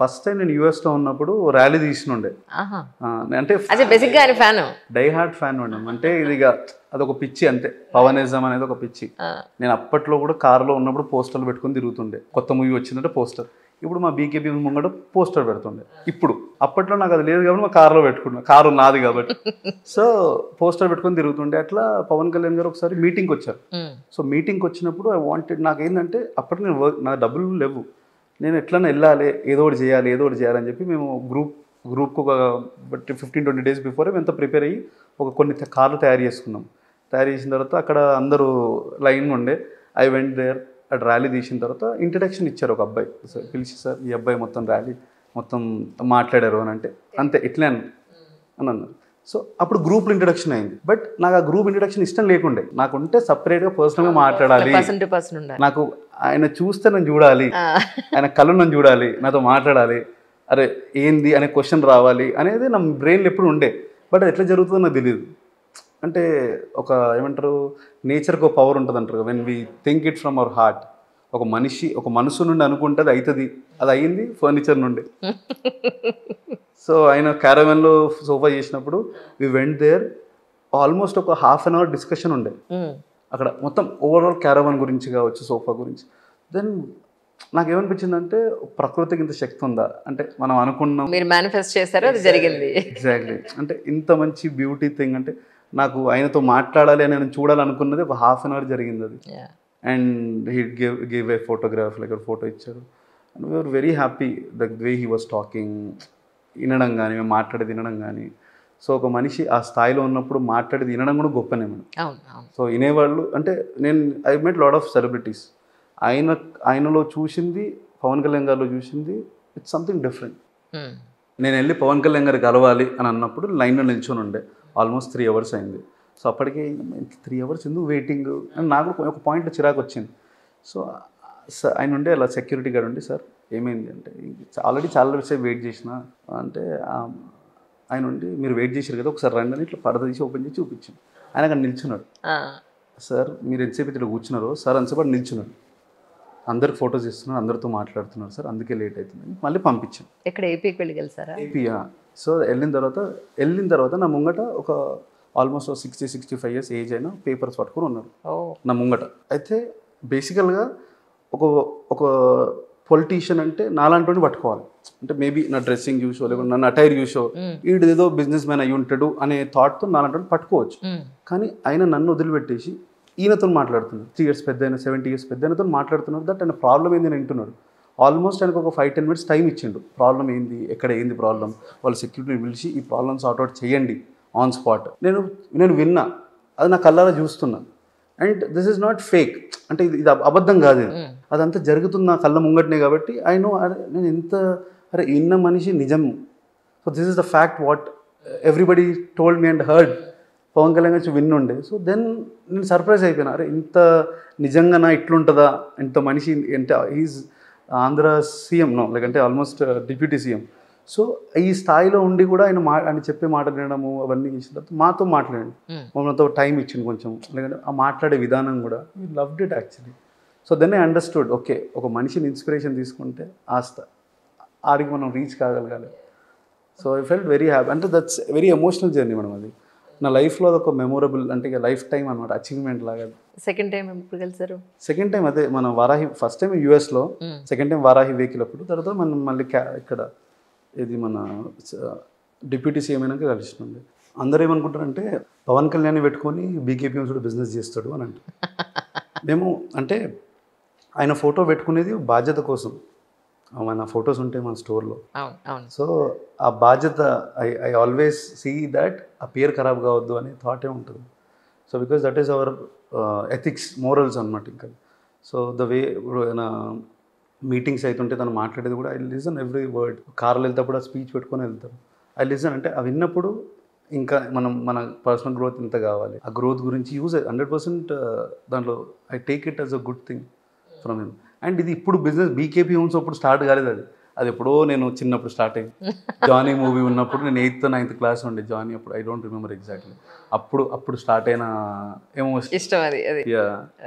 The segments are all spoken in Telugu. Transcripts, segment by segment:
ఫస్ట్ టైం నేను యూఎస్లో ఉన్నప్పుడు ర్యాలీ తీసినుండే. అంటే బేసిక్గా ఆయన ఫ్యాన్, డై హార్ట్ ఫ్యాన్ ఉండే. అంటే ఇది అదొక పిచ్చి అంతే, పవనిజం అనేది ఒక పిచ్చి. నేను అప్పట్లో కూడా కార్లో ఉన్నప్పుడు పోస్టర్లు పెట్టుకుని తిరుగుతుండే. కొత్త మూవీ వచ్చిందంటే పోస్టర్. ఇప్పుడు మా బీకేపీ ముంగట పోస్టర్ పెడుతుండే. ఇప్పుడు అప్పట్లో నాకు అది లేదు కాబట్టి మా కార్లో పెట్టుకున్నా, కారు నాది కాబట్టి. సో పోస్టర్ పెట్టుకొని తిరుగుతుండే. అట్లా పవన్ కళ్యాణ్ గారు ఒకసారి మీటింగ్కి వచ్చారు. సో మీటింగ్కి వచ్చినప్పుడు ఐ వాంటెడ్, నాకు ఏంటంటే అప్పటికి నేను నా డబ్బులు లేవు, నేను ఎట్లన్నా వెళ్ళాలి, ఏదో ఒకటి చేయాలని చెప్పి మేము గ్రూప్కి ఒక 15-20 డేస్ బిఫోరే ఎంత ప్రిపేర్ అయ్యి కొన్ని కార్లు తయారు చేసుకున్నాం. తయారు చేసిన తర్వాత అక్కడ అందరూ లైన్ ఉండే. I went there. అటు ర్యాలీ తీసిన తర్వాత ఇంట్రడక్షన్ ఇచ్చారు ఒక అబ్బాయి. సార్ పిలిచి, సార్ ఈ అబ్బాయి మొత్తం ర్యాలీ మొత్తం మాట్లాడారు అని అంటే, అంతే ఇట్లే అని అన్నారు. సో అప్పుడు గ్రూప్లో ఇంట్రడక్షన్ అయింది. బట్ నాకు ఆ గ్రూప్ ఇంట్రడక్షన్ ఇష్టం లేకుండే. నాకు ఉంటే సపరేట్గా పర్సనల్గా మాట్లాడాలి, నాకు ఆయన చూస్తే నన్ను చూడాలి, ఆయన కళ్ళు నన్ను చూడాలి, నాతో మాట్లాడాలి, అరే ఏంది అనే క్వశ్చన్ రావాలి అనేది నా బ్రెయిన్లో ఎప్పుడు ఉండే. బట్ అది ఎట్లా జరుగుతుందో నాకు తెలియదు. అంటే ఒక ఏమంటారు, నేచర్కి ఒక పవర్ ఉంటుంది అంటారు. When we think it from our heart, ఒక మనసు నుండి అనుకుంటే అది అవుతుంది. అది అయ్యింది ఫర్నిచర్ నుండి. సో ఆయన క్యారవెన్లో సోఫా చేసినప్పుడు వి వెంట్ దేర్. ఆల్మోస్ట్ ఒక ½ an hour డిస్కషన్ ఉండే అక్కడ, మొత్తం ఓవరాల్ క్యారవెన్ గురించి కావచ్చు, సోఫా గురించి. దెన్ నాకేమనిపించిందంటే, ప్రకృతికి ఇంత శక్తి ఉందా, అంటే మనం అనుకున్నాం, మీరు మేనిఫెస్ట్ చేశారు, అది జరిగింది. ఎగ్జాక్ట్లీ. అంటే ఇంత మంచి బ్యూటీ థింగ్, అంటే నాకు ఆయనతో మాట్లాడాలి అని నేను చూడాలనుకున్నది ఒక ½ an hour జరిగింది అది. And he gave a photograph, like photo ఇచ్చారు. And we are very happy the way he was talking, వినడం కానీ, మేము మాట్లాడేది వినడం కానీ. సో ఒక మనిషి ఆ స్థాయిలో ఉన్నప్పుడు మాట్లాడేది వినడం కూడా గొప్పనే మనం. సో వినేవాళ్ళు అంటే, I met lot of celebrities. ఆయనలో చూసింది, పవన్ కళ్యాణ్ గారిలో చూసింది, ఇట్స్ సంథింగ్ డిఫరెంట్. నేను వెళ్ళి పవన్ కళ్యాణ్ గారు కలవాలి అని అన్నప్పుడు లైన్లో నిల్చొని ఉండే. ఆల్మోస్ట్ 3 hours అయింది. సో అప్పటికే 3 hours ఎందుకు వెయిటింగ్ అని నాకు ఒక పాయింట్లో చిరాకు వచ్చింది. సో ఆయన ఉండే అలా సెక్యూరిటీ గార్డ్ ఉండి, సార్ ఏమైంది అంటే, ఆల్రెడీ చాలా సేపు వెయిట్ చేసిన అంటే, ఆయన ఉండి, మీరు వెయిట్ చేశారు కదా, ఒకసారి రండి అని ఇట్లా పరద తీసి ఓపెన్ చేసి చూపించాను. ఆయన అక్కడ నిల్చున్నాడు. సార్ మీరు ఎంతసేపు ఇట్లా కూర్చున్నారు సార్, అంతసేపు నిల్చున్నారు, అందరికి ఫొటోస్ ఇస్తున్నారు, అందరితో మాట్లాడుతున్నారు సార్, అందుకే లేట్ అవుతుంది, మళ్ళీ పంపించాను. ఎక్కడ ఏపీకి వెళ్ళి కలిసారా? ఏపీయా. సో వెళ్ళిన తర్వాత నా ముంగట ఒక ఆల్మోస్ట్ 60-65 years ఏజ్ అయినా పేపర్స్ పట్టుకుని ఉన్నారు నా ముంగట. అయితే బేసికల్గా ఒక పొలిటీషియన్ అంటే నాలాంటి పట్టుకోవాలి. అంటే మేబీ నా డ్రెస్సింగ్ చూసో, లేకుంటే నన్ను అటైర్ చూసో, ఏదో బిజినెస్ మ్యాన్ అయ్యి ఉంటాడు అనే థాట్తో నాలాంటి పట్టుకోవచ్చు. కానీ ఆయన నన్ను వదిలిపెట్టేసి ఈయనతో మాట్లాడుతున్నారు. 3 years పెద్ద అయినా, 70 years పెద్ద అయినతో మాట్లాడుతున్నారు. దట్ ఆయన ప్రాబ్లం ఏంది అని వింటున్నాడు. ఆల్మోస్ట్ ఆయనకు ఒక 5-10 minutes టైం ఇచ్చిండు. ప్రాబ్లం ఏంది, ఎక్కడ ఏంది ప్రాబ్లం, వాళ్ళు సెక్యూరిటీని పిలిచి ఈ ప్రాబ్లమ్ సార్ట్అవుట్ చేయండి ఆన్ స్పాట్. నేను విన్నా, అది నా కళ్ళారా చూస్తున్నా. And this is not fake, అంటే ఇది అబద్ధం కాదు, అదంతా జరుగుతుంది నా కళ్ళ ముంగటనే. కాబట్టి ఐ నో, నేను అరే విన్న మనిషి నిజం. So this is the fact what everybody told me and heard. Pawan Kalyan గురించి విన్నుండే. సో దెన్ నేను సర్ప్రైజ్ అయిపోయినా, అరే ఇంత నిజంగా ఇట్లుంటుందా, ఇంత మనిషి, అంటే ఈజ్ ఆంధ్ర సీఎం నో, లేకంటే ఆల్మోస్ట్ డిప్యూటీ సీఎం. సో ఈ స్థాయిలో ఉండి కూడా ఆయన చెప్పే మాటలు వినడము అవన్నీ చేసిన తర్వాత మాతో మాట్లాడండి, మమ్మల్తో టైం ఇచ్చింది కొంచెం, లేకంటే ఆ మాట్లాడే విధానం కూడా we loved it actually. So then I understood, okay ఒక మనిషిని ఇన్స్పిరేషన్ తీసుకుంటే ఆడికి మనం రీచ్ కాగలగాలి. So I felt very happy. అంటే that's very emotional journey madam. అది నా లైఫ్లో అదొక మెమొరబుల్, అంటే ఇక లైఫ్ టైం అనమాట, అచీవ్మెంట్ లాగా. సెకండ్ టైం ఎప్పుడు కలిసారు? సెకండ్ టైం అదే మన వారాహి, ఫస్ట్ టైం యూఎస్లో, సెకండ్ టైం వారాహి వెహికల్ అప్పుడు. తర్వాత మనం మళ్ళీ ఇక్కడ ఇది మన డిప్యూటీ సీఎం అయినాక కలిసినండి. అందరూ ఏమనుకుంటారంటే పవన్ కళ్యాణ్ పెట్టుకొని బీకేపీ కూడా బిజినెస్ చేస్తాడు అని అంటే, మేము అంటే ఆయన ఫోటో పెట్టుకునేది బాధ్యత కోసం. మన ఫొటోస్ ఉంటాయి మన స్టోర్లో. సో ఆ బాధ్యత ఐ ఆల్వేస్ సీ దట్ ఆ పేరు ఖరాబ్ కావద్దు అనే థాటే ఉంటుంది. So because that is our ethics, morals అనమాట. ఇంకా సో ద వే నా మీటింగ్స్ అవుతుంటే తను మాట్లాడేది కూడా ఐ లిజన్ ఎవ్రీ వర్డ్. కార్లో వెళ్తేప్పుడు ఆ స్పీచ్ పెట్టుకొని వెళ్తారు, ఐ లిజన్. అంటే అవి విన్నప్పుడు ఇంకా మన పర్సనల్ గ్రోత్ ఇంత కావాలి, ఆ గ్రోత్ గురించి యూజ్ 100% దాంట్లో I take it as a good thing from him. And ఇది ఇప్పుడు బిజినెస్ బీకేపీ హోమ్స్ అప్పుడు స్టార్ట్ కాలేదు, అది ఎప్పుడో నేను చిన్నప్పుడు స్టార్ట్ అయింది. జానీ మూవీ ఉన్నప్పుడు నేను 8th, 9th క్లాస్ ఉండే జానీ అప్పుడు, ఐ డోంట్ రిమెంబర్ ఎగ్జాక్ట్లీ. అప్పుడు స్టార్ట్ అయిన ఇష్టం అది.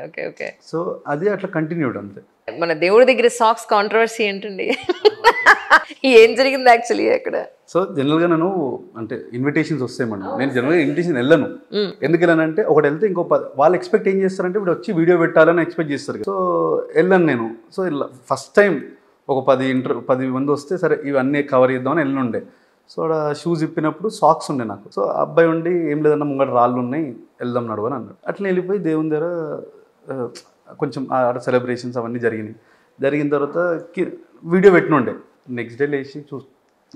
Okay okay. సో అది అట్లా కంటిన్యూడ్ అంతే. మన దేవుడి దగ్గర సాక్స్ కాంట్రవర్సీ ఏంటండి? ఏం జరిగింది యాక్చువల్లీ అక్కడ? సో జనరల్గా నేను అంటే ఇన్విటేషన్స్ వస్తాయి మేడం, నేను జనరల్గా ఇన్విటేషన్ వెళ్ళను. ఎందుకు వెళ్ళానంటే ఒకటి వెళ్తే ఇంకో వాళ్ళు ఎక్స్పెక్ట్ ఏం చేస్తారంటే ఇప్పుడు వచ్చి వీడియో పెట్టాలని ఎక్స్పెక్ట్ చేస్తారు. సో వెళ్ళాను నేను. సో ఫస్ట్ టైం ఒక 10 మంది వస్తే సరే ఇవన్నీ కవర్ చేద్దామని వెళ్ళుండే. సో అక్కడ షూస్ ఇప్పినప్పుడు సాక్స్ ఉండే నాకు. సో అబ్బాయి ఉండి ఏం లేదన్నా ముంగట రాళ్ళు ఉన్నాయి వెళ్దాం నడువు అని అన్నాడు. అట్లా వెళ్ళిపోయి దేవుని దగ్గర కొంచెం ఆడ సెలబ్రేషన్స్ అవన్నీ జరిగిన తర్వాత వీడియో పెట్టినుండే. నెక్స్ట్ డే లేచి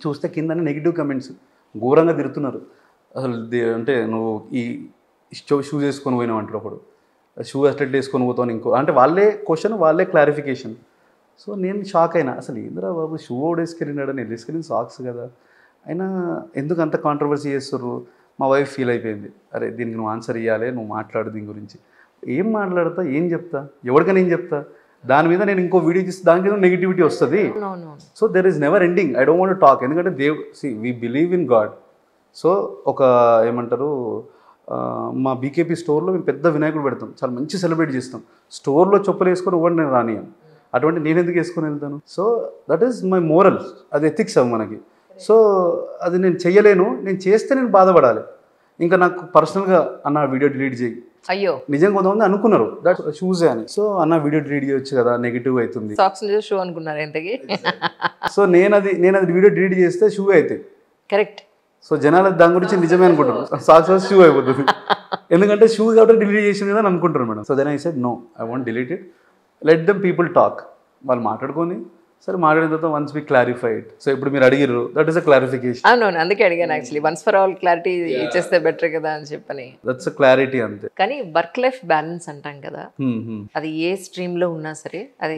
చూస్తే కింద నెగిటివ్ కమెంట్స్ ఘోరంగా తిరుగుతున్నారు. అసలు అంటే నువ్వు ఈ షూస్ వేసుకొని పోయినావు అంటారు ఒకడు, షూ అట్లెట్ వేసుకొని పోతావు ఇంకో, అంటే వాళ్ళే క్వశ్చన్ వాళ్ళే క్లారిఫికేషన్. సో నేను షాక్ అయినా, అసలు ఏందిరా బాబు షూ వేసుకెళ్ళినాడు, నేను వేసుకెళ్ళిన సాక్స్ కదా, అయినా ఎందుకు అంత కాంట్రవర్సీ చేస్తారు. మా వైఫ్ ఫీల్ అయిపోయింది, అరే దీనికి నువ్వు ఆన్సర్ ఇవ్వాలి, నువ్వు మాట్లాడు దీని గురించి. ఏం మాట్లాడతా, ఏం చెప్తా, ఎవరికైనా ఏం చెప్తా, దాని మీద నేను ఇంకో వీడియో చేస్తే దానికి ఏదో నెగిటివిటీ వస్తుంది. So there is never ending, I don't want talk. ఎందుకంటే we believe in God. So ఒక ఏమంటారు, మా బీకేపీ స్టోర్లో మేము పెద్ద వినాయకుడు పెడతాం, చాలా మంచి సెలబ్రేట్ చేస్తాం. స్టోర్లో చెప్పులు వేసుకొని ఇవ్వండి నేను రానియను, అటువంటి నేను ఎందుకు వేసుకొని వెళ్తాను. So that is my moral, అది ఎథిక్స్ అవి మనకి. సో అది నేను చెయ్యలేను, నేను చేస్తే నేను బాధపడాలి. ఇంకా నాకు పర్సనల్గా అన్న వీడియో డిలీట్ చేయి, అయ్యో నిజంగా కొంతమంది అనుకున్నారు దట్ షూజే అని. సో అన్న వీడియో డిలీట్ చేయొచ్చు కదా, నెగిటివ్ అవుతుంది. సాక్స్ షూ అనుకున్నారు ఎంతకి? సో నేను అది వీడియో డిలీట్ చేస్తే షూ అవుతాయి. కరెక్ట్. సో జనాలు దాని గురించి నిజమే అనుకుంటారు, సాక్స్ షూ అయిపోతుంది. ఎందుకంటే షూ కాబట్టి డిలీట్ చేసింది కదా అని అనుకుంటారు madam. So then I said no, I want delete it, let them people talk. వాళ్ళు మాట్లాడుకొని సరే మాట్లాడిన తర్వాత వన్స్ వి క్లారిఫైడ్. సో ఇప్పుడు మీరు అడిగిర్రు, దట్ ఈస్ అ క్లారిఫికేషన్. అవునవును, అందుకే అడిగాను actually, once for all clarity ఇచ్చేస్తే బెటర్ కదా అని చెప్పని. దట్స్ అ క్లారిటీ అంతే. కానీ వర్క్ లైఫ్ బ్యాలెన్స్ అంటాం కదా, అది ఏ స్ట్రీమ్ లో ఉన్నా సరే, అది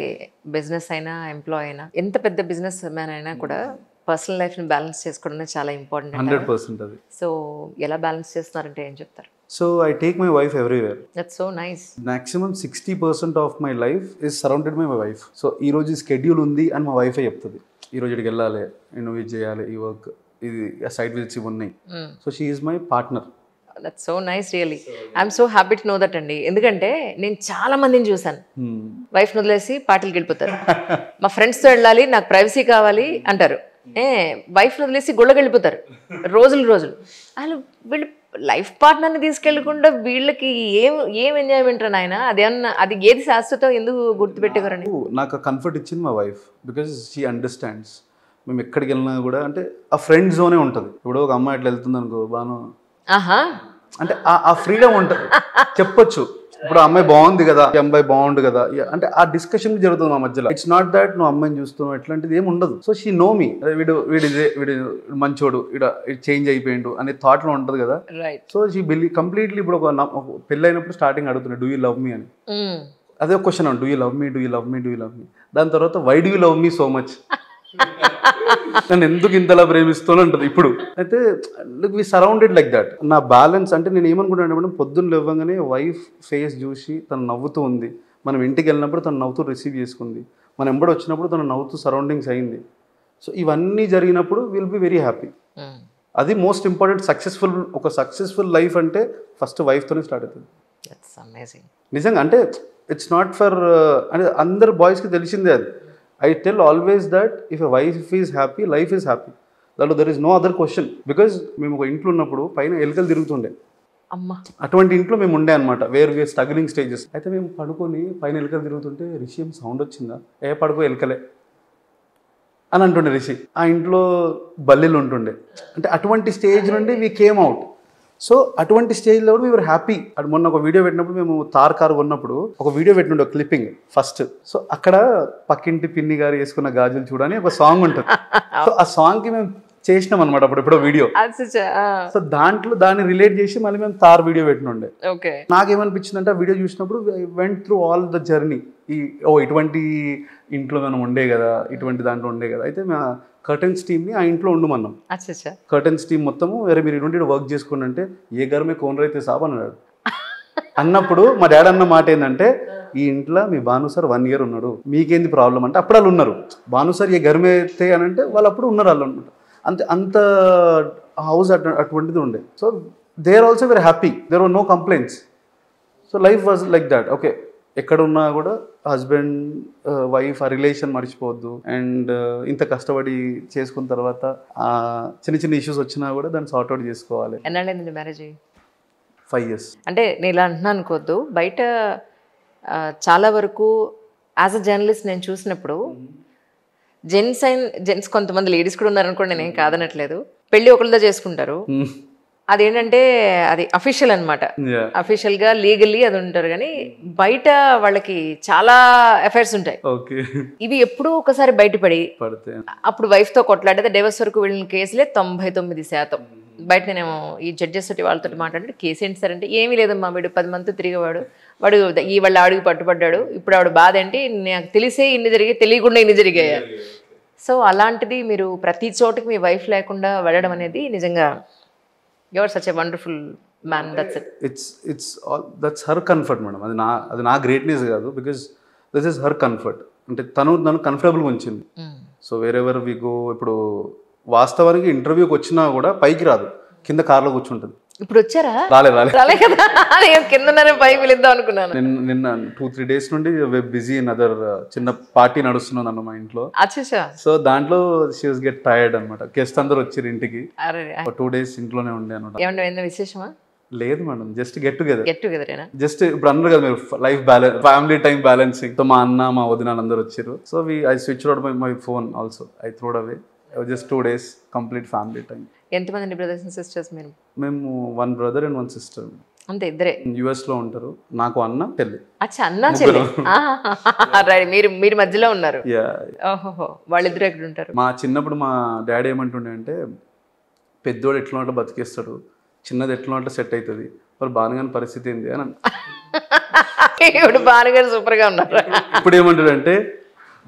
బిజినెస్ అయినా ఎంప్లాయ్ అయినా, ఎంత పెద్ద బిజినెస్ మ్యాన్ అయినా కూడా పర్సనల్ లైఫ్ ని బ్యాలెన్స్ చేసుకోవడం చాలా ఇంపార్టెంట్. 100% అది. సో ఎలా బ్యాలెన్స్ చేస్తున్నారంటే ఏం చెప్తారు? So I take my wife everywhere. That's so nice. Maximum 60% of my life is surrounded by my wife. So ఈ రోజు స్కెడ్యూల్ ఉంది అని మా వైఫే చెప్తుంది. ఈ రోజు ఇక్కడికి వెళ్ళాలి, నేను ఇది చేయాలి, ఈ వర్క్, ఇది సైడ్ విజిట్స్ ఇవి ఉన్నాయి. So she is my partner. That's so nice, really I'm so happy to know that అండి. ఎందుకంటే నేను చాలా మందిని చూసాను, వైఫ్ వదిలేసి పార్టీకి వెళ్ళిపోతారు. మా ఫ్రెండ్స్తో వెళ్ళాలి, నాకు ప్రైవసీ కావాలి అంటారు, వైఫ్ వదిలేసి గుళ్ళకి వెళ్ళిపోతారు రోజులు. అసలు వీళ్ళు లైఫ్ పార్ట్నర్ని తీసుకెళ్ళకుండా వీళ్ళకి ఏం ఎంజాయ్మెంట్ రా నాయన, అది ఏది శాశ్వతం, ఎందుకు గుర్తుపెట్టేవారని. నాకు కంఫర్ట్ ఇచ్చింది మా వైఫ్, బికాజ్ షీ అండర్స్టాండ్స్. మేము ఎక్కడికి వెళ్ళినా కూడా అంటే ఆ ఫ్రెండ్ జోనే ఉంటుంది. ఇప్పుడు ఒక అమ్మాయి అట్లా వెళ్తుంది అనుకో, బాను అంటే ఆ ఫ్రీడమ్ ఉంటుంది, చెప్పొచ్చు. ఇప్పుడు అమ్మాయి బాగుంది కదా, ఈ అమ్మాయి బాగుండు కదా, అంటే ఆ డిస్కషన్ జరుగుతుంది మా మధ్యలో. ఇట్స్ నాట్ దాట్ నువ్వు అమ్మాయిని చూస్తున్నావు ఎట్లాంటిది ఏమి ఉండదు. సో షీ నో మీ, వీడు మంచోడు, ఇడు చేంజ్ అయిపోయిండు అనే థాట్ లో ఉంటది కదా. సో షీ కంప్లీట్లీ ఇప్పుడు ఒక పెళ్ళైనప్పుడు స్టార్టింగ్ అడుగుతున్నాడు, డూ యూ లవ్ మీ అని. అదే ఒక question, do you love me, do you love me, do you love me. దాని తర్వాత why do you love me so much, నన్ను ఎందుకు ఇంతలా ప్రేమిస్తూనే ఉంటుంది. ఇప్పుడు అయితే వి సరౌండెడ్ లైక్ దట్. నా బ్యాలెన్స్ అంటే నేను ఏమనుకుంటాను అంటే, పొద్దున్న లేవగానే వైఫ్ ఫేస్ చూసి తను నవ్వుతూ ఉంది, మనం ఇంటికి వెళ్ళినప్పుడు తను నవ్వుతూ రిసీవ్ చేసుకుంది, మనం ఎంబడి వచ్చినప్పుడు తను నవ్వుతూ సరౌండింగ్స్ అయింది. సో ఇవన్నీ జరిగినప్పుడు విల్ బి వెరీ హ్యాపీ. అది మోస్ట్ ఇంపార్టెంట్. ఒక సక్సెస్ఫుల్ లైఫ్ అంటే ఫస్ట్ వైఫ్తోనే స్టార్ట్ అవుతుంది. నిజంగా అంటే ఇట్స్ నాట్ ఫర్ అంటే అందరు బాయ్స్కి తెలిసిందే అది. I tell always that if a wife is happy, life is happy. There is no other question. Because మేము ఒక ఇంట్లో ఉన్నప్పుడు పైన ఎలుకలు తిరుగుతుండే, అటువంటి ఇంట్లో మేము ఉండే అనమాట, వేర్ వేర్ స్ట్రగ్లింగ్ స్టేజెస్. అయితే మేము పడుకొని పైన ఎలుకలు తిరుగుతుంటే, రిషి ఏం సౌండ్ వచ్చిందా, పడుకో ఎలుకలే అని అంటుండే రిషి. ఆ ఇంట్లో బల్లీలు ఉంటుండే. అంటే అటువంటి స్టేజ్ నుండి వీ కేమ్ అవుట్. సో అటువంటి స్టేజ్లో కూడా వీఆర్ హ్యాపీ. అది మొన్న ఒక వీడియో పెట్టినప్పుడు, మేము కారు కొన్నప్పుడు ఒక వీడియో పెట్టిండే, ఒక క్లిప్పింగ్ ఫస్ట్. సో అక్కడ పక్కింటి పిన్ని గారు వేసుకున్న గాజులు చూడని ఒక సాంగ్ ఉంటుంది. సో ఆ సాంగ్కి మేము చేసినాం అనమాట అప్పుడెప్పుడో వీడియో. సో దాన్ని రిలేట్ చేసి మళ్ళీ మేము తార్ వీడియో పెట్టినుండే. నాకేమనిపించింది అంటే, ఆ వీడియో చూసినప్పుడు went through all the journey. ఇటువంటి ఇంట్లో మనం ఉండే కదా, ఇటువంటి దాంట్లో ఉండే కదా. అయితే మా కర్టెన్స్ టీమ్ని ఆ ఇంట్లో ఉండమన్నాం. కర్టెన్స్ టీమ్ మొత్తము, వేరే మీరు ఇటువంటి వర్క్ చేసుకోండి అంటే, ఏ గర్మే కోనర్ అయితే సాబ్ అన్నాడు. అన్నప్పుడు మా డాడీ అన్న మాట ఏంటంటే, ఈ ఇంట్లో మీ భాను సార్ 1 year ఉన్నాడు, మీకేంది ప్రాబ్లం అంటే, అప్పుడు వాళ్ళు ఉన్నారు. భాను సార్ ఏ గర్మే అయితే అని అంటే వాళ్ళు అప్పుడు ఉన్నారు వాళ్ళు అనమాట. అంత హౌస్ అటువంటిది ఉండే. So they are also very happy, there were no complaints. So life was like that. Okay, ఎక్కడున్నా కూడా హస్బెండ్ వైఫ్ ఆ రిలేషన్ మర్చిపోవద్దు. అండ్ ఇంత కష్టపడి చేసుకున్న తర్వాత చిన్న చిన్న ఇష్యూస్ వచ్చినా కూడా దాన్ని సార్ట్అవుట్ చేసుకోవాలి. ఎన్నాళ్ళైంది మ్యారేజ్ అయ్యి? 5 years. అంటే నేను ఇలా అంటున్నాను అనుకోవద్దు, బయట చాలా వరకు యాజ్ అ జర్నలిస్ట్ నేను చూసినప్పుడు జెంట్స్ కొంతమంది లేడీస్ కూడా ఉన్నారనుకోండి, నేనేం కాదనట్లేదు, పెళ్ళి ఒకరితో చేసుకుంటారు. అదేంటంటే అది అఫీషియల్ అనమాట, అఫీషియల్గా లీగల్లీ అది ఉంటారు. కానీ బయట వాళ్ళకి చాలా అఫైర్స్ ఉంటాయి. ఇవి ఎప్పుడూ ఒకసారి బయటపడి అప్పుడు వైఫ్తో కొట్లాడితే డైవర్స్ వరకు వెళ్ళిన కేసులే 99%. బయట నేనేమో ఈ జడ్జెస్ తోటి వాళ్ళతో మాట్లాడితే కేసు ఏంటి సార్ అంటే, ఏమీ లేదమ్మా వీడు 10 మంది తిరిగేవాడు, వాడు ఈ వాళ్ళ ఆడికి పట్టుబడ్డాడు, ఇప్పుడు ఆవిడ బాధ ఏంటి, నాకు తెలిసే ఇన్ని జరిగాయి, తెలియకుండా ఇన్ని జరిగాయి. సో అలాంటిది మీరు ప్రతి చోటికి మీ వైఫ్ లేకుండా వెళ్ళడం అనేది నిజంగా you are such a wonderful man. That's her comfort madam. అది నా గ్రేట్నెస్ కాదు, because this is her comfort. అంటే నన్ను కంఫర్టబుల్గా ఉంచింది. సో వేరెవర్ వి గో, ఇప్పుడు వాస్తవానికి ఇంటర్వ్యూకి వచ్చినా కూడా పైకి రాదు, కింద కార్లో కూర్చుంటుంది. ఇప్పుడు వచ్చారా? రాలే కదా, కింద పైకి వెళ్దాం అనుకున్నాను. నిన్న 2-3 days నుండి బిజీ ఇన్ అదర్ చిన్న పార్టీ నడుస్తున్నది అన్న మా ఇంట్లో. సో దాంట్లో షీ వాస్ గెట్ టైర్డ్ అనమాట. గెస్ట్ అందరు వచ్చారు ఇంటికి, 2 days ఇంట్లోనే ఉండే అనమాట. ఏమన్నా విశేషమా? లేదు madam, just get together. Just ఇప్పుడు అన్నారు కదా మీరు, life balance, family time balancing. So మా అన్న మా వదిన అందరు వచ్చారు. So I switch out my phone also, I throwed away. Just 2 days complete family time. ఎంతమంది బ్రదర్స్ అండ్ సిస్టర్స్ మీరు? మేము 1 brother and 1 sister. అంతే, ఇద్దరే. US లో ఉంటారు. నాకు అన్న చెల్లి. అచ్చా, అన్న చెల్లి. మీరు మధ్యలో ఉన్నారు. ఓహో, వాళ్ళిద్దరు ఎక్కడ ఉంటారు? మా చిన్నప్పుడు మా డాడీ ఏమంటుండే అంటే, పెద్దోడు ఎట్లా ఉంటే బతికేస్తాడు, చిన్నది ఎట్లా ఉంటే సెట్ అవుతుంది, మరి బానుగాని పరిస్థితి ఏంది అని. ఇప్పుడు బానుగారు సూపర్ గా ఉన్నారు. ఇప్పుడు ఏమంటాడు అంటే,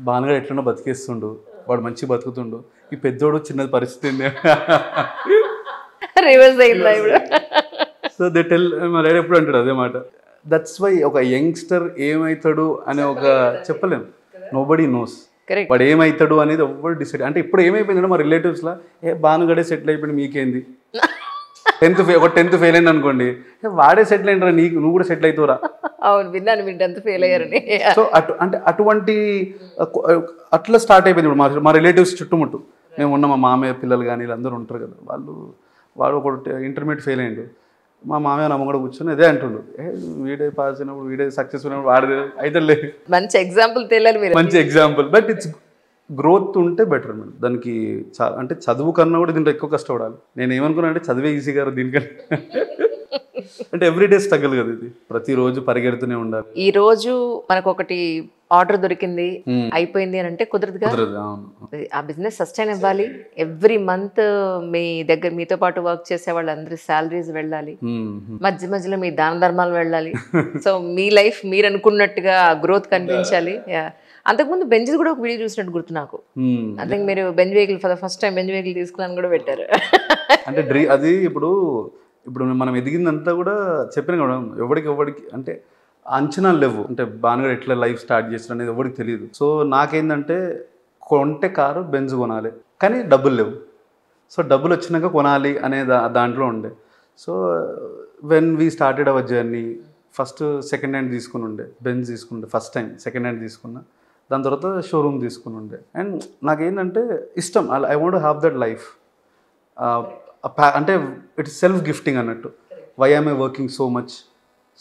బానుగారు ఎట్లా బతికేస్తుండు, వాడు మంచి బతుకుతుండు, ఈ పెద్దోడు చిన్నది పరిస్థితి ఏంది. రివర్స్ అయిందా ఇప్పుడు? సో దే టెల్, మా డాడీ ఎప్పుడు అంటాడు అదే మాట. దట్స్ వై ఒక యంగ్స్టర్ ఏమవుతాడు అనే ఒక చెప్పలేము, నోబడీ నోస్. వాడు ఏమవుతాడు అనేది ఎవ్వరు డిసైడ్. అంటే ఇప్పుడు ఏమైపోయిందంటే మా రిలేటివ్స్లో, బానుగడే సెటిల్ అయిపోయింది మీకేంది, 10th ఫెయిల్ అయింది అనుకోండి, వాడే సెటిల్ అయినరా, నువ్వు కూడా సెటిల్ అవుతావురా. అవును, విన్నాను మీరు 10th ఫెయిల్ అయ్యారని. సో అంటే అటువంటి అట్లా స్టార్ట్ అయిపోయింది ఇప్పుడు మా రిలేటివ్స్ చుట్టుముట్టు. మేము ఉన్న మా మామయ్య పిల్లలు కానీ వీళ్ళందరూ ఉంటారు కదా, వాడు ఒక ఇంటర్మీడియట్ ఫెయిల్ అయ్యిండు, మా మామయ్య నమ్మ కూడా కూర్చొని అదే అంటుండు, వీడే పాస్ అయినప్పుడు, వీడే సక్సెస్ఫుల్ అయినప్పుడు వాడే అయితే లేదు. మంచి ఎగ్జాంపుల్ తెలియాలి మీరు, మంచి ఎగ్జాంపుల్. బట్ ఇట్స్ గ్రోత్ ఉంటే బెటర్ మేడం. దానికి అంటే చదువు కన్నా కూడా దీంట్లో ఎక్కువ కష్టపడాలి. నేను ఏమనుకున్నా అంటే చదివే ఈజీ గారు దీనికన్నా. అంటే ఎవ్రీడే స్ట్రగుల్ కదా ఇది, ప్రతిరోజు పరిగెడుతూనే ఉండాలి. ఈ రోజు మనకు ఒకటి ఆర్డర్ దొరికింది అయిపోయింది అని అంటే కుదరదుగా. ఆ బిజినెస్ సస్టైన్ అవ్వాలి. ఎవ్రీ మంత్ మీ దగ్గర మీతో పాటు వర్క్ చేసే వాళ్ళందరి శాలరీస్ వెళ్ళాలి, మధ్య మధ్యలో మీ దాన ధర్మాలు వెళ్ళాలి. సో మీ లైఫ్ మీరు అనుకున్నట్టుగా గ్రోత్ కనిపించాలి. అంతకుముందు బెంజ్ కూడా ఒక వీడియో చూసినట్టు గుర్తు నాకు. ఐ థింక్ మీరు Benz vehicle for the first time Benz vehicle తీసుకున్నాను కూడా పెట్టారు. అంటే అది ఇప్పుడు మనం ఎదిగిందంతా కూడా చెప్పిన కూడా ఎవరికి అంటే అంచనాలు లేవు. అంటే బానుగాడు ఎట్లా లైఫ్ స్టార్ట్ చేస్తారు అనేది ఎవరికి తెలియదు. సో నాకేందంటే కొంటే కారు బెంజ్ కొనాలి, కానీ డబ్బులు లేవు. సో డబ్బులు వచ్చినాక కొనాలి అనే దాంట్లో ఉండే. So when we started our journey, first second hand తీసుకుని ఉండే, బెంజ్ తీసుకుంటే ఫస్ట్ టైం సెకండ్ హ్యాండ్ తీసుకున్నా. దాని తర్వాత షోరూమ్ తీసుకుని ఉండే. అండ్ నాకేంటంటే ఇష్టం, I want to have that life. అంటే ఇట్స్ సెల్ఫ్ గిఫ్టింగ్ అన్నట్టు. Why am I working so much.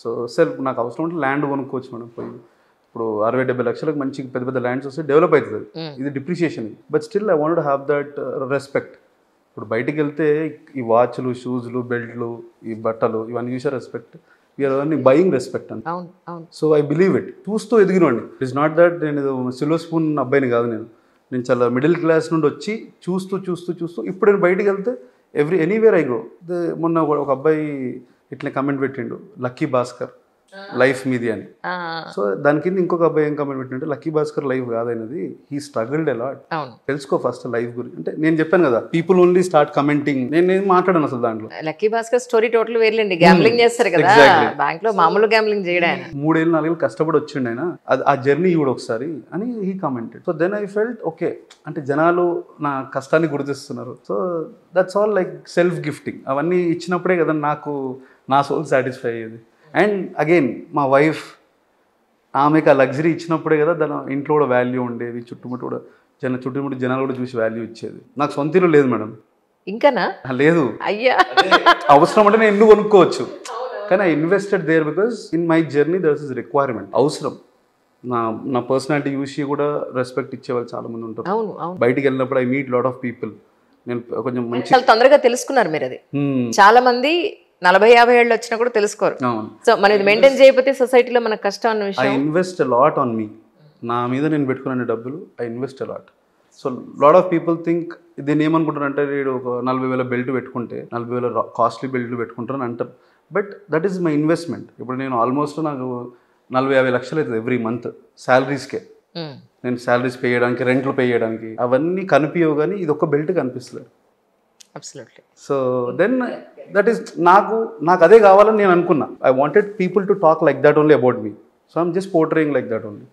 So self నాకు అవసరం ఉంటే ల్యాండ్ కొనుక్కోవచ్చు మేడం. పోయి ఇప్పుడు 60-70 లక్షలకు మంచి పెద్ద పెద్ద ల్యాండ్స్ వస్తే డెవలప్ అవుతుంది. ఇది depreciation. But still I want to have that respect. ఇప్పుడు బయటికి వెళ్తే ఈ వాచ్లు, షూస్లు, బెల్ట్లు, ఈ బట్టలు ఇవన్నీ చూసే respect. We are earning buying respect అంత. So I believe it. చూస్తూ ఎదిగినండి. ఇట్స్ నాట్ దట్ నేను సిల్వర్ స్పూన్ అబ్బాయిని కాదు. నేను చాలా మిడిల్ క్లాస్ నుండి వచ్చి చూస్తూ ఇప్పుడు నేను బయటికి వెళ్తే ఎనీవేర్ ఐ గో. మొన్న ఒక అబ్బాయి ఇట్లా కమెంట్ పెట్టిండు, లక్కీ భాస్కర్ లైఫ్ మీది అని. సో దాని కింద ఇంకొక అబ్బాయి ఏం కమెంట్ పెట్టింటే, లక్కీ భాస్కర్ లైఫ్ కాదనేది, హీ స్ట్రగుల్డ్ ఎ లాట్. తెలుసుకో ఫస్ట్ లైఫ్ గురించి. అంటే నేను చెప్పాను కదా, పీపుల్ ఓన్లీ స్టార్ట్ కమెంటింగ్. నేను మాట్లాడాను అసలు దాంట్లో. లక్కీ భాస్కర్ స్టోరీ టోటల్ వేర్లేండి. గ్యాంబ్లింగ్ చేస్తారు కదా బ్యాంక్ లో, మామూలు గ్యాంబ్లింగ్ చేయడం. 3-4 ఏళ్ళు కష్టపడి వచ్చిండు ఆయన, ఆ జర్నీ కూడా ఒకసారి అని he commented. So then I felt okay, అంటే జనాలు నా కష్టాన్ని గుర్తిస్తున్నారు. So that's all like self gifting. అవన్నీ ఇచ్చినప్పుడే కదా నాకు నా సోల్ సాటిస్ఫై అయ్యేది. అండ్ అగైన్ మా వైఫ్ ఆమెకు ఆ లగ్జరీ ఇచ్చినప్పుడే కదా దాని ఇంట్లో కూడా వాల్యూ ఉండేది, చుట్టుముట్టు కూడా చుట్టుముట్టు జనాలు కూడా చూసి వాల్యూ ఇచ్చేది. నాకు సొంత ఇల్లు లేదు మేడం. ఇంకానా? లేదు. అయ్యా, అవసరం అంటే నేను ఇల్లు కొనుక్కోవచ్చు, కానీ I invested there because in my journey there is requirement, అవసరం. నా పర్సనాలిటీ చూసి కూడా రెస్పెక్ట్ ఇచ్చే వాళ్ళు చాలా మంది ఉంటారు. అవును అవును. బయటికి వెళ్ళినప్పుడు I meet lot of people. నేను కొంచెం మంచి చాలా తొందరగా తెలుసుకున్నారు మీరు అది. చాలా మంది 40-50 ఏళ్ళు వచ్చినా కూడా తెలుసుకోరు. సో మనం ఇది మెయింటైన్ చేయకపోతే సొసైటీలో మనకు కష్టం అన్న ఐ విషయం. Invest lot on me. నా మీద నేను పెట్టుకున్న డబ్బులు I invest lot. So lot of people think దీన్ని ఏమనుకుంటారంటే వీడు ఒక 40,000 బెల్ట్ పెట్టుకుంటే 40,000 కాస్ట్లీ బెల్ట్లు పెట్టుకుంటారని అంటారు. But that is my investment. ఇప్పుడు నేను ఆల్మోస్ట్ నాకు 40-50 లక్షలు అవుతుంది ఎవ్రీ మంత్ శాలరీస్కే. నేను శాలరీస్ పే చేయడానికి, రెంట్లు పే చేయడానికి, అవన్నీ కనిపించవు, కానీ ఇది ఒక బెల్ట్ కనిపిస్తుంది. Absolutely. So then that is నాకు అదే కావాలని నేను అనుకున్నా. I wanted people to talk like that only about me. So I'm just portraying like that only.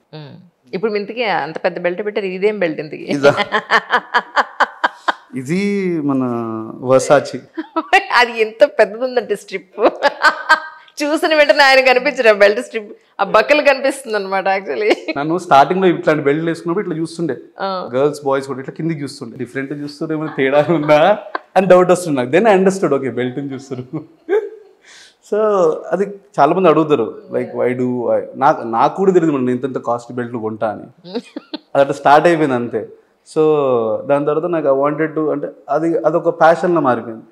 ఇప్పుడు ఇంతకీ అంత పెద్ద బెల్ట్ పెట్టారు, ఇదేం బెల్ట్ ఇంతకీ? ఇది మన వర్సాచి. అది ఎంత పెద్దది ఉందంటే స్ట్రిప్ చూసిన వెంటనే ఆయన కనిపించరు, బెల్ట్ స్ట్రిప్ ఆ బక్కలు కనిపిస్తుంది అనమాట. యాక్చువల్లీ నన్ను స్టార్టింగ్ లో ఇట్లాంటి బెల్ట్ వేసుకున్నప్పుడు ఇట్లా చూస్తుండే, గర్ల్స్ బాయ్స్ కూడా ఇట్లా కిందికి చూస్తుండే, డిఫరెంట్ చూస్తుండే, ఏమైనా తేడా ఉందా అని డౌట్ వస్తుంది నాకు. Then I understood, okay belt చూస్తారు. సో అది చాలా మంది అడుగుతారు లైక్ వై డూ, నాకు కూడా తెలియదు మనం ఇంత కాస్ట్ బెల్ట్లు కొంటా అని. అది అట్లా స్టార్ట్ అయిపోయింది అంతే. సో దాని తర్వాత నాకు ఐ వాంటెడ్ టు, అంటే అదొక ప్యాషన్లో మారిపోయింది.